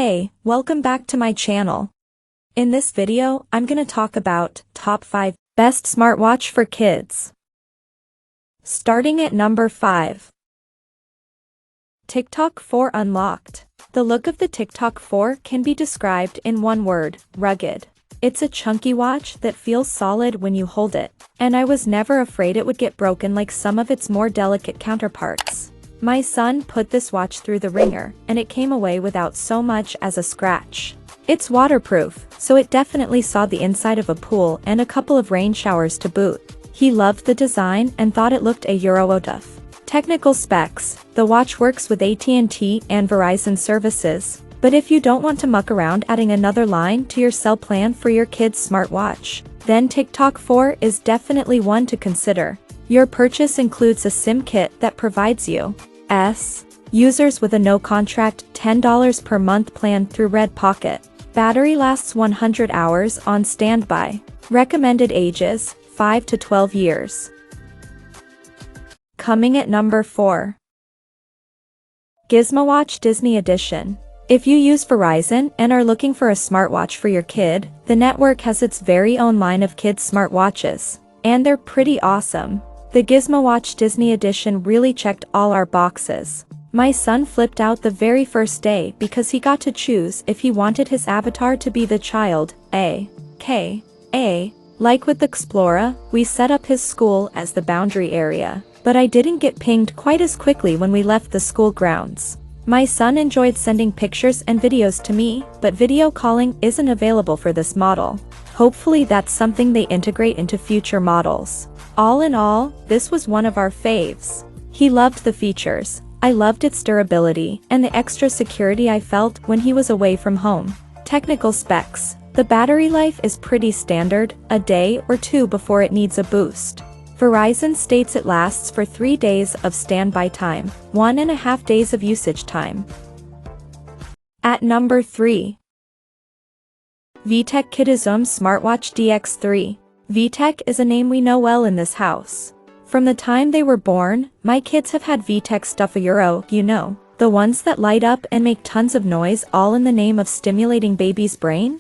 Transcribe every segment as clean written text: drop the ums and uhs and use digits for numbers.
Hey, welcome back to my channel. In this video, I'm gonna talk about top 5 best smartwatch for kids. Starting at number 5. TickTalk 4 Unlocked. The look of the TickTalk 4 can be described in one word: rugged. It's a chunky watch that feels solid when you hold it, and I was never afraid it would get broken like some of its more delicate counterparts. My son put this watch through the ringer, and it came away without so much as a scratch. It's waterproof, so it definitely saw the inside of a pool and a couple of rain showers to boot. He loved the design and thought it looked a Euro-OTUF. Technical specs: the watch works with AT&T and Verizon services, but if you don't want to muck around adding another line to your cell plan for your kid's smartwatch, then TickTalk 4 is definitely one to consider. Your purchase includes a SIM kit that provides you users with a no-contract $10 per month plan through Red Pocket. Battery lasts 100 hours on standby. Recommended ages, 5 to 12 years. Coming at number 4. Gizmowatch Disney Edition. If you use Verizon and are looking for a smartwatch for your kid, the network has its very own line of kids' smartwatches, and they're pretty awesome. The Gizmowatch Disney Edition really checked all our boxes. My son flipped out the very first day because he got to choose if he wanted his avatar to be the child, A. Like with the XPLORA, we set up his school as the boundary area, but I didn't get pinged quite as quickly when we left the school grounds. My son enjoyed sending pictures and videos to me, but video calling isn't available for this model. Hopefully that's something they integrate into future models. All in all, this was one of our faves. He loved the features, I loved its durability, and the extra security I felt when he was away from home. Technical specs: the battery life is pretty standard, a day or two before it needs a boost. Verizon states it lasts for 3 days of standby time, 1.5 days of usage time. At number 3. VTech Kidizoom Smartwatch DX3. VTech is a name we know well in this house. From the time they were born, my kids have had VTech stuff, the ones that light up and make tons of noise, all in the name of stimulating baby's brain?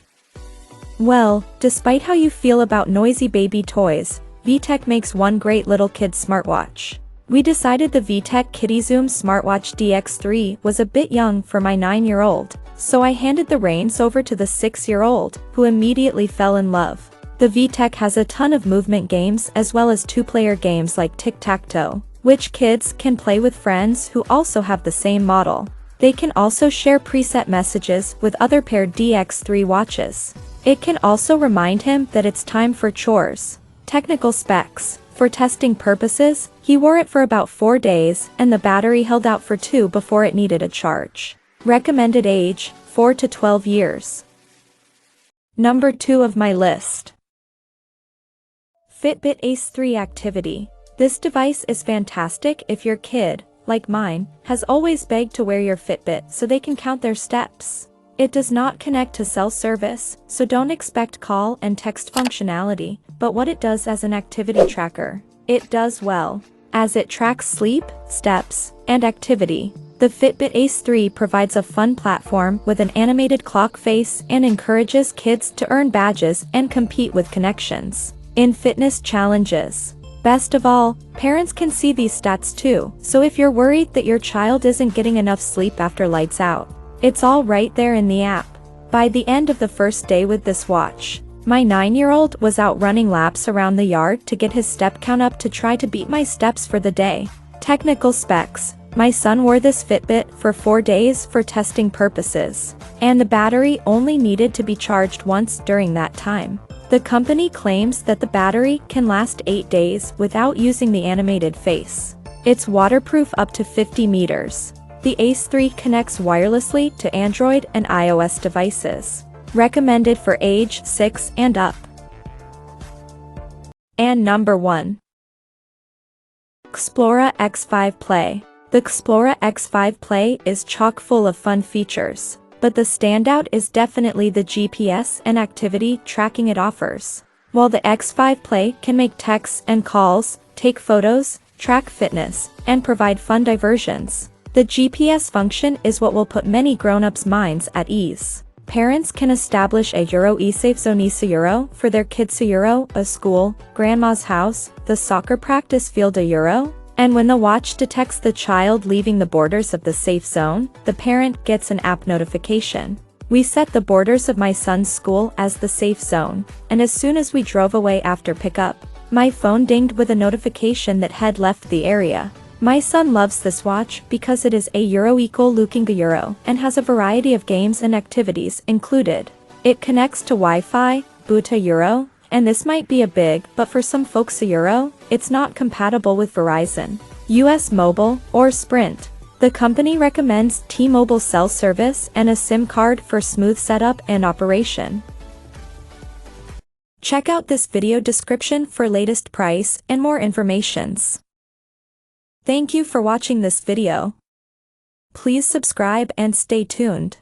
Well, despite how you feel about noisy baby toys, VTech makes one great little kid smartwatch. We decided the VTech Kidizoom Smartwatch DX3 was a bit young for my 9-year-old, so I handed the reins over to the 6-year-old, who immediately fell in love. The VTech has a ton of movement games as well as 2-player games like tic-tac-toe, which kids can play with friends who also have the same model. They can also share preset messages with other paired DX3 watches. It can also remind him that it's time for chores. Technical specs: for testing purposes, he wore it for about 4 days and the battery held out for 2 before it needed a charge. Recommended age, 4 to 12 years. Number 2 of my list. Fitbit Ace 3 Activity. This device is fantastic if your kid, like mine, has always begged to wear your Fitbit so they can count their steps. It does not connect to cell service, so don't expect call and text functionality, but what it does as an activity tracker, it does well, as it tracks sleep, steps, and activity. The Fitbit Ace 3 provides a fun platform with an animated clock face and encourages kids to earn badges and compete with connections in fitness challenges. Best of all, parents can see these stats too, so if you're worried that your child isn't getting enough sleep after lights out, it's all right there in the app. By the end of the first day with this watch, my 9-year-old was out running laps around the yard to get his step count up to try to beat my steps for the day. Technical specs: my son wore this Fitbit for 4 days for testing purposes, and the battery only needed to be charged once during that time. The company claims that the battery can last 8 days without using the animated face. It's waterproof up to 50 meters. The Ace 3 connects wirelessly to Android and iOS devices. Recommended for age 6 and up. And number 1. XPLORA X5 Play. The XPLORA X5 Play is chock full of fun features, but the standout is definitely the GPS and activity tracking it offers. While the X5 Play can make texts and calls, take photos, track fitness, and provide fun diversions, The GPS function is what will put many grown-ups' minds at ease. Parents can establish a eSafe zone Euro for their kids Euro, a school, grandma's house, the soccer practice field Euro, and when the watch detects the child leaving the borders of the safe zone, the parent gets an app notification. We set the borders of my son's school as the safe zone, and as soon as we drove away after pickup, my phone dinged with a notification that had left the area. My son loves this watch because it is a looking Euro and has a variety of games and activities included. It connects to Wi-Fi, Bluetooth Euro, and this might be a big but for some folks Euro, it's not compatible with Verizon, US Mobile, or Sprint. The company recommends T-Mobile cell service and a SIM card for smooth setup and operation. Check out this video description for latest price and more informations. Thank you for watching this video. Please subscribe and stay tuned.